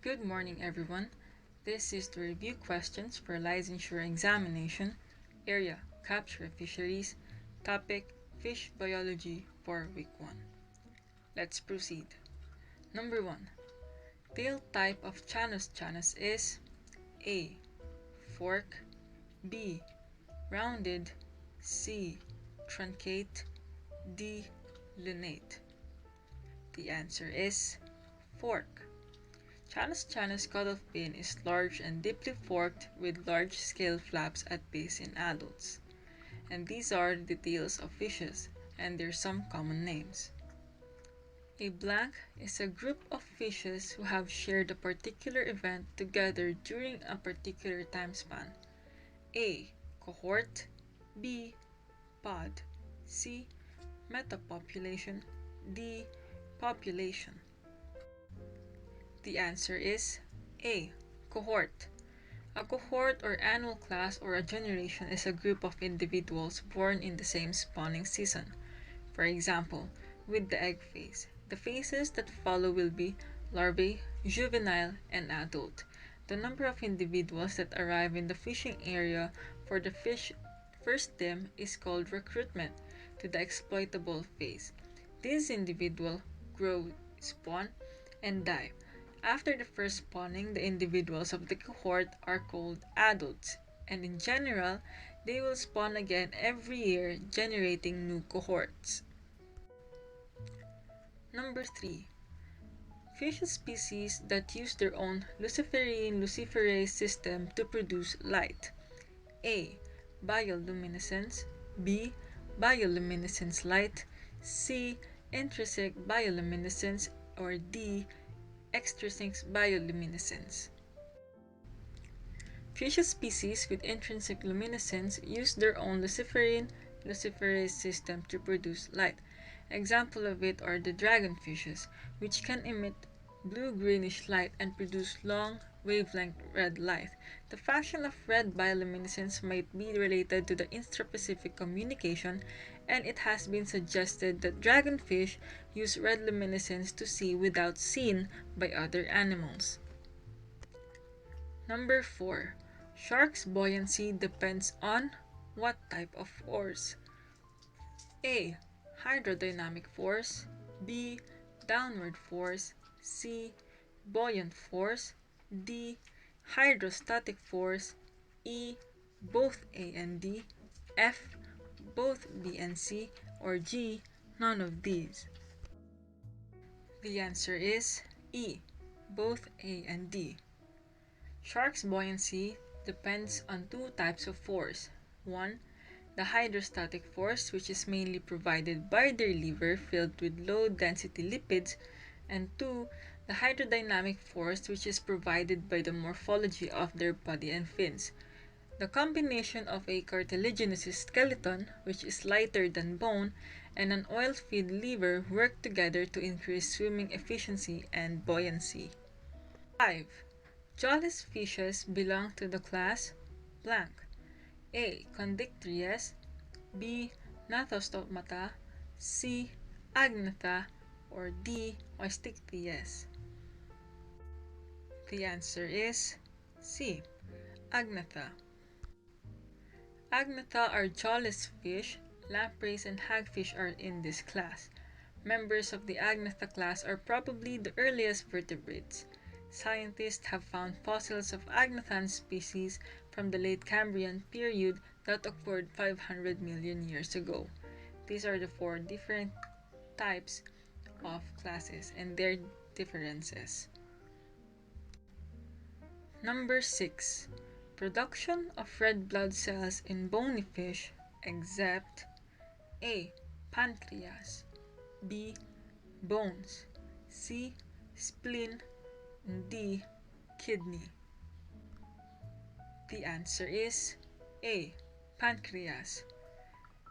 Good morning, everyone. This is the review questions for licensure examination, area capture fisheries, topic fish biology for week 1. Let's proceed. Number 1. Tail type of Chanos is A. Fork, B. Rounded, C. Truncate, D. Lunate. The answer is fork. Chanos caudal fin is large and deeply forked with large scale flaps at base in adults. And these are the tails of fishes, and there are some common names. A blank is a group of fishes who have shared a particular event together during a particular time span. A. Cohort, B. Pod, C. Metapopulation, D. Population. The answer is A. Cohort. A cohort or annual class or a generation is a group of individuals born in the same spawning season. For example, with the egg phase, the phases that follow will be larvae, juvenile, and adult. The number of individuals that arrive in the fishing area for the fish first stem is called recruitment to the exploitable phase. These individuals grow, spawn, and die. After the first spawning, the individuals of the cohort are called adults, and in general, they will spawn again every year, generating new cohorts. Number 3. Fish species that use their own luciferase system to produce light. A. Bioluminescence, B. Bioluminescence light, C. Intrinsic bioluminescence, or D. Extrinsic bioluminescence. Fish species with intrinsic luminescence use their own luciferase system to produce light. Examples of it are the dragonfishes, which can emit blue-greenish light and produce long, wavelength red light. The function of red bioluminescence might be related to the intraspecific communication, and it has been suggested that dragonfish use red luminescence to see without seen by other animals. Number 4. Shark's buoyancy depends on what type of force? A. Hydrodynamic force, B. Downward force, C. Buoyant force, D. Hydrostatic force, E. Both A and D, F. Both B and C, or G. None of these. The answer is E. Both A and D. Shark's buoyancy depends on two types of force. 1. The hydrostatic force, which is mainly provided by their liver filled with low-density lipids, and 2. The hydrodynamic force, which is provided by the morphology of their body and fins. The combination of a cartilaginous skeleton, which is lighter than bone, and an oil-filled liver work together to increase swimming efficiency and buoyancy. 5. Jawless fishes belong to the class blank. A. Chondrichthyes, B. Gnathostomata, C. Agnatha, or D. Ostichthyes. The answer is C. Agnatha. Agnatha are jawless fish. Lampreys and hagfish are in this class. Members of the Agnatha class are probably the earliest vertebrates. Scientists have found fossils of Agnathan species from the late Cambrian period that occurred 500 million years ago. These are the 4 different types of classes and their differences. Number 6. Production of red blood cells in bony fish except A. Pancreas, B. Bones, C. Spleen, and D. Kidney. The answer is A. Pancreas.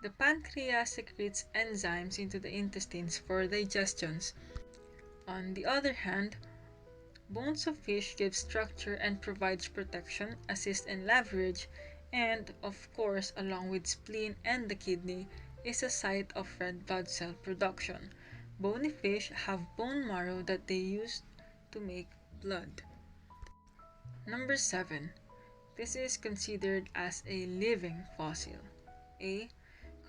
The pancreas secretes enzymes into the intestines for digestions. On the other hand, bones of fish give structure and provides protection, assist and leverage, and, of course, along with spleen and the kidney, is a site of red blood cell production. Bony fish have bone marrow that they use to make blood. Number 7. This is considered as a living fossil. A.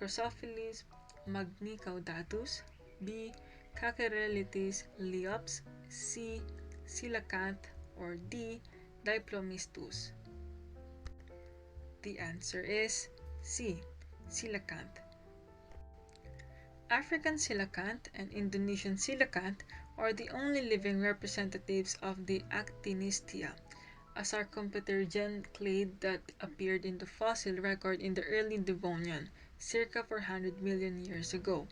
Crossophilis magnicaudatus. B. Cacerelites leops. C. Coelacanth. Or D. Diplomistus. The answer is C. Coelacanth. African coelacanth and Indonesian coelacanth are the only living representatives of the Actinistia, a sarcopterygian clade that appeared in the fossil record in the early Devonian, circa 400 million years ago.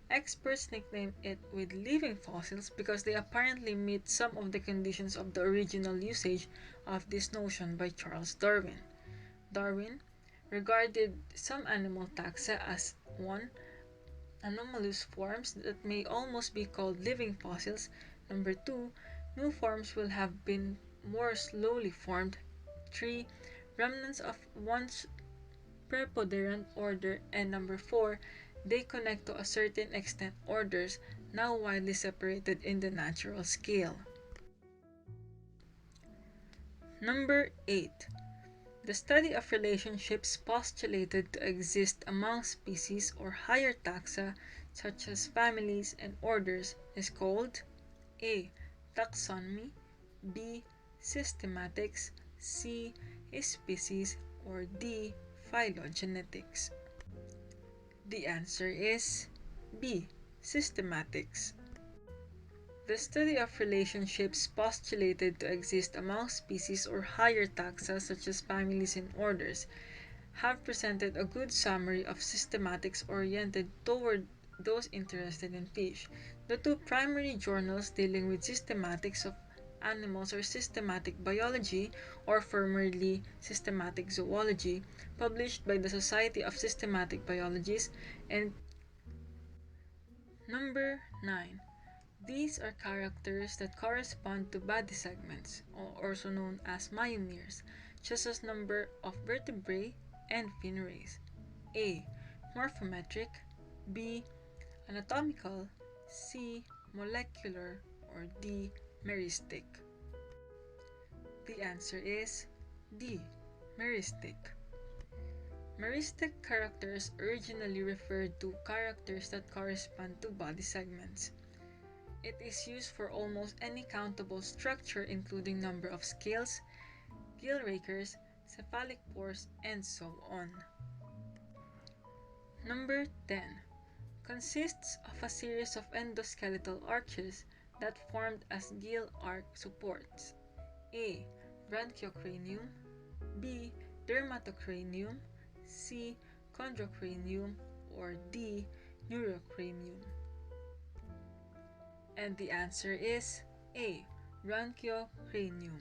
Experts nickname it with living fossils because they apparently meet some of the conditions of the original usage of this notion by Charles Darwin. Darwin regarded some animal taxa as 1. Anomalous forms that may almost be called living fossils. Number 2. New forms will have been more slowly formed. 3. Remnants of once preponderant order. And number 4. They connect to a certain extent orders now widely separated in the natural scale. Number 8. The study of relationships postulated to exist among species or higher taxa, such as families and orders, is called A. Taxonomy, B. Systematics, C. Species, or D. Phylogenetics. The answer is B. Systematics. The study of relationships postulated to exist among species or higher taxa such as families and orders have presented a good summary of systematics oriented toward those interested in fish. The two primary journals dealing with systematics of animals are Systematic Biology, or formerly Systematic Zoology, published by the Society of Systematic Biologists, and Number 9. These are characters that correspond to body segments, also known as myomeres, just as number of vertebrae and fin rays. A. Morphometric, B. Anatomical, C. Molecular, or D. Meristic. The answer is D. Meristic. Meristic characters originally referred to characters that correspond to body segments. It is used for almost any countable structure including number of scales, gill rakers, cephalic pores, and so on. Number 10. Consists of a series of endoskeletal arches that formed as gill arch supports. A. Branchiocranium, B. Dermatocranium, C. Chondrocranium, or D. Neurocranium. And the answer is A. Branchiocranium.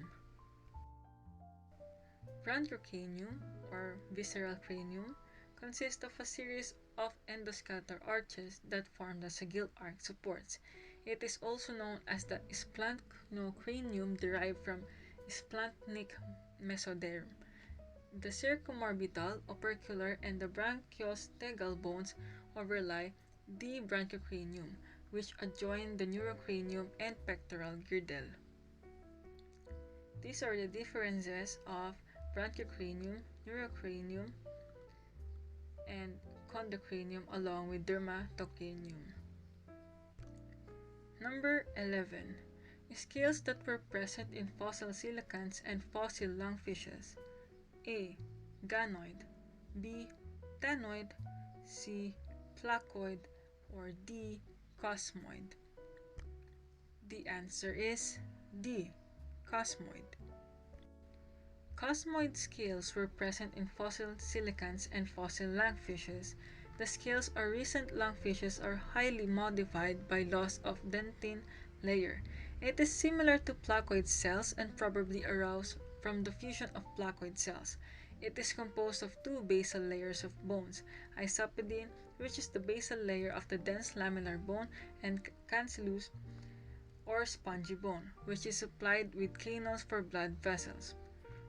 Branchiocranium, or visceral cranium, consists of a series of endoskeletal arches that formed as a gill arch supports. It is also known as the splantocranium derived from splanchnic mesoderm. The circumorbital, opercular, and the branchiostegal bones overlie the branchiocranium, which adjoin the neurocranium and pectoral girdle. These are the differences of branchiocranium, neurocranium, and chondrocranium along with dermatocranium. Number 11. Scales that were present in fossil coelacanths and fossil lungfishes. A. Ganoid, B. Ctenoid, C. Placoid, or D. Cosmoid. The answer is D. Cosmoid. Cosmoid scales were present in fossil coelacanths and fossil lungfishes. The scales of recent lungfishes are highly modified by loss of dentin layer. It is similar to placoid cells and probably arose from the fusion of placoid cells. It is composed of two basal layers of bones, isopodine, which is the basal layer of the dense lamellar bone, and cancellous, or spongy bone, which is supplied with canals for blood vessels.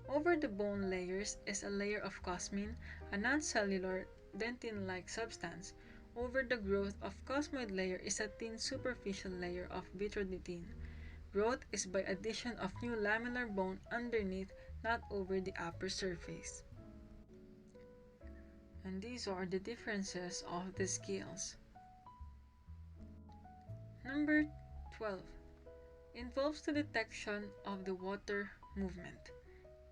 Over the bone layers is a layer of cosmin, a non-cellular dentin-like substance. Over the growth of cosmoid layer is a thin superficial layer of vitrodentin. Growth is by addition of new lamellar bone underneath not over the upper surface. And these are the differences of the scales. Number 12 involves the detection of the water movement.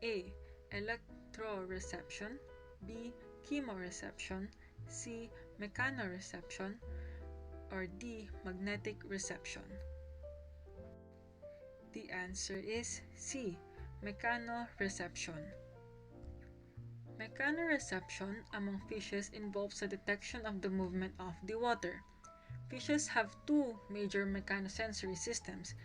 A. Electroreception, B. Chemoreception, C. Mechanoreception, or D. Magnetic reception. The answer is C. Mechanoreception. Mechanoreception among fishes involves the detection of the movement of the water. Fishes have two major mechanosensory systems.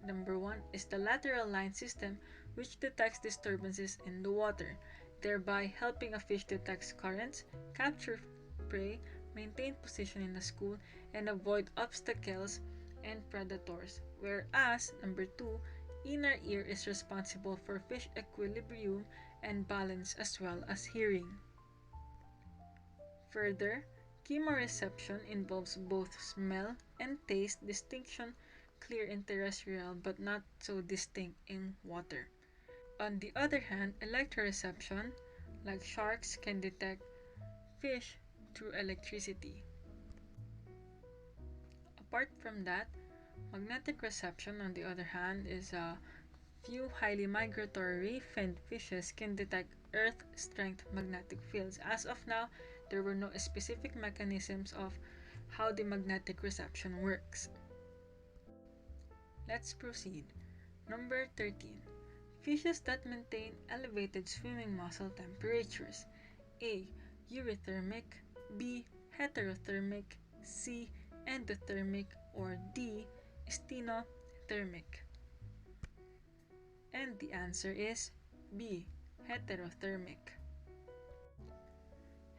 Number one is the lateral line system, which detects disturbances in the water, thereby helping a fish detect currents, capture prey, maintain position in a school, and avoid obstacles and predators. Whereas number two, inner ear is responsible for fish equilibrium and balance as well as hearing. Further, chemoreception involves both smell and taste distinction, clear in terrestrial but not so distinct in water. On the other hand, electroreception, like sharks, can detect fish through electricity. Apart from that, magnetic reception, on the other hand, is a few highly migratory finned fishes can detect Earth strength magnetic fields. As of now, there were no specific mechanisms of how the magnetic reception works. Let's proceed. Number 13. Fishes that maintain elevated swimming muscle temperatures. A. Euthermic, B. Heterothermic, C. Endothermic, or D. Stenothermic. And the answer is B. Heterothermic.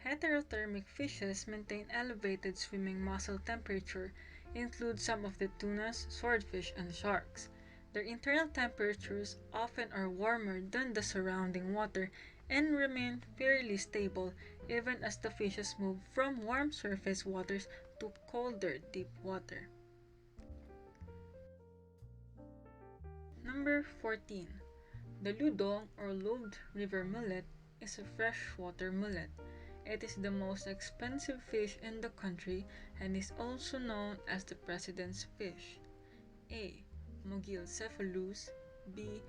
Heterothermic fishes maintain elevated swimming muscle temperature, include some of the tunas, swordfish, and sharks. Their internal temperatures often are warmer than the surrounding water and remain fairly stable even as the fishes move from warm surface waters to colder deep water. Number 14. The Ludong or Lobed River mullet is a freshwater mullet. It is the most expensive fish in the country and is also known as the president's fish. A. Mogilcephalus, B.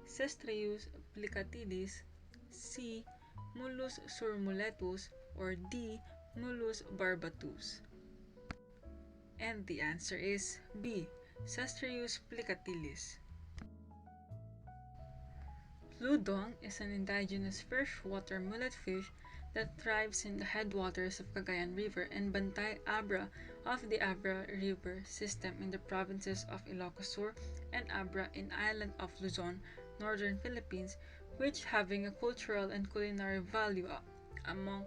Cestreus plicatilis, C. Mullus surmuletus, or D. Mullus barbatus. And the answer is B. Cestreus plicatilis. Ludong is an indigenous freshwater mullet fish that thrives in the headwaters of Cagayan River and Bantay Abra of the Abra River system in the provinces of Ilocos Sur and Abra in island of Luzon, northern Philippines, which having a cultural and culinary value among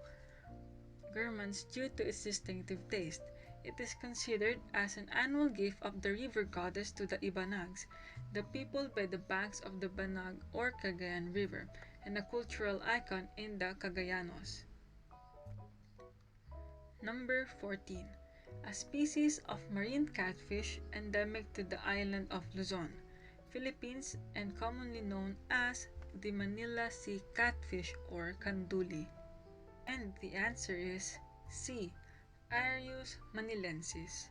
Germans due to its distinctive taste. It is considered as an annual gift of the river goddess to the Ibanags, the people by the banks of the Banag or Cagayan River, and a cultural icon in the Cagayanos. Number 14. A species of marine catfish endemic to the island of Luzon, Philippines, and commonly known as the Manila sea catfish or kanduli. And the answer is C. Arius manilensis.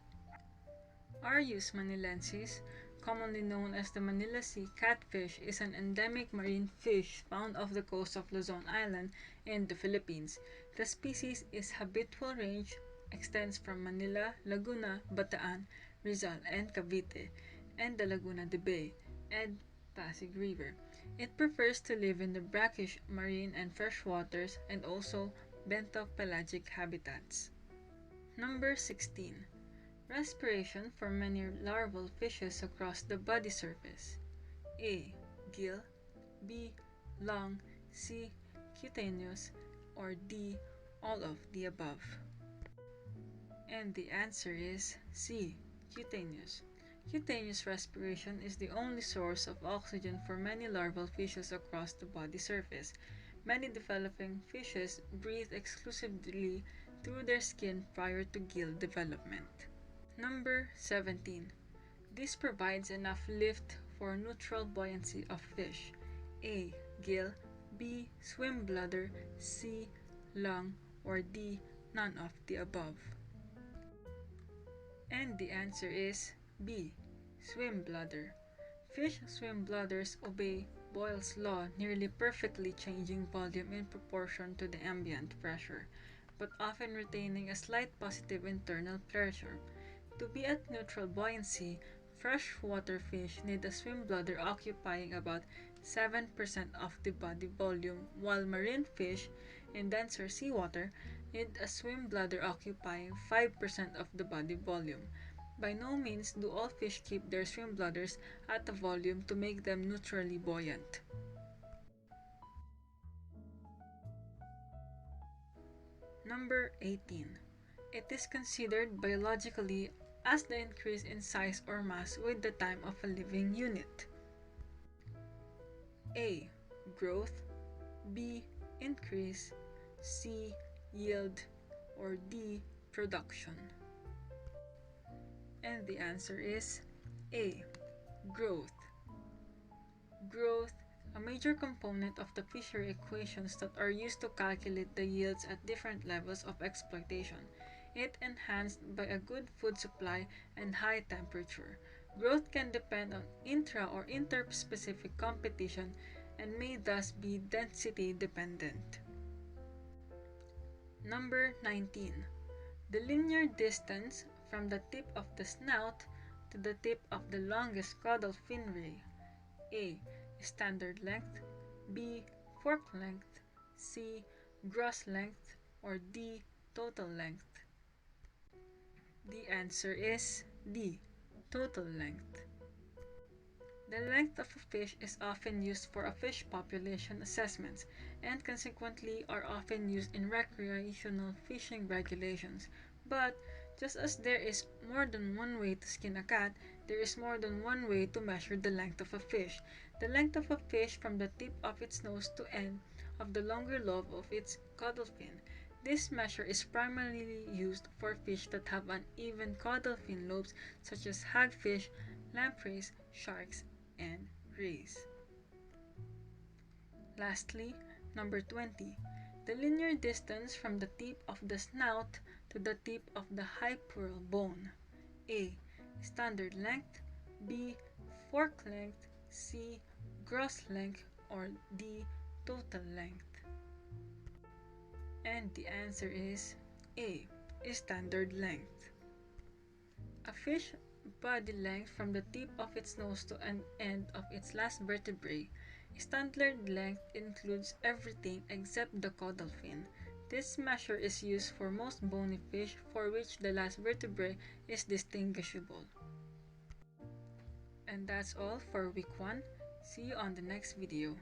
Arius manilensis, commonly known as the Manila Sea catfish, is an endemic marine fish found off the coast of Luzon Island in the Philippines. The species' habitual range extends from Manila, Laguna, Bataan, Rizal, and Cavite, and the Laguna de Bay and Pasig River. It prefers to live in the brackish marine and fresh waters and also bentopelagic habitats. Number 16. Respiration for many larval fishes across the body surface. A. Gill, B. Lung, C. Cutaneous, or D. All of the above. And the answer is C. Cutaneous. Cutaneous respiration is the only source of oxygen for many larval fishes across the body surface. Many developing fishes breathe exclusively through their skin prior to gill development. Number 17. This provides enough lift for neutral buoyancy of fish. A. Gill, B. Swim bladder, C. Lung, or D. None of the above. And the answer is B. Swim bladder. Fish swim bladders obey Boyle's law, nearly perfectly changing volume in proportion to the ambient pressure, but often retaining a slight positive internal pressure. To be at neutral buoyancy, freshwater fish need a swim bladder occupying about 7% of the body volume, while marine fish in denser seawater need a swim bladder occupying 5% of the body volume. By no means do all fish keep their swim bladders at a volume to make them neutrally buoyant. Number 18. It is considered biologically as the increase in size or mass with the time of a living unit. A. Growth, B. Increase, C. Yield, or D. Production. And the answer is A. Growth. Growth, a major component of the fishery equations that are used to calculate the yields at different levels of exploitation. It enhanced by a good food supply and high temperature. Growth can depend on intra or interspecific competition and may thus be density dependent. Number 19. The linear distance from the tip of the snout to the tip of the longest caudal fin ray. A. Standard length, B. Fork length, C. Gross length, or D. Total length. The answer is D. Total length. The length of a fish is often used for a fish population assessments and consequently are often used in recreational fishing regulations. But just as there is more than one way to skin a cat, there is more than one way to measure the length of a fish. The length of a fish from the tip of its nose to end of the longer lobe of its caudal fin. This measure is primarily used for fish that have uneven caudal fin lobes such as hagfish, lampreys, sharks, and rays. Lastly, number 20. The linear distance from the tip of the snout to the tip of the hyporal bone. A. Standard length, B. Fork length, C. Gross length, or D. Total length. And the answer is A. Standard length. A fish body length from the tip of its nose to an end of its last vertebrae. Standard length includes everything except the caudal fin. This measure is used for most bony fish for which the last vertebrae is distinguishable. And that's all for week 1. See you on the next video.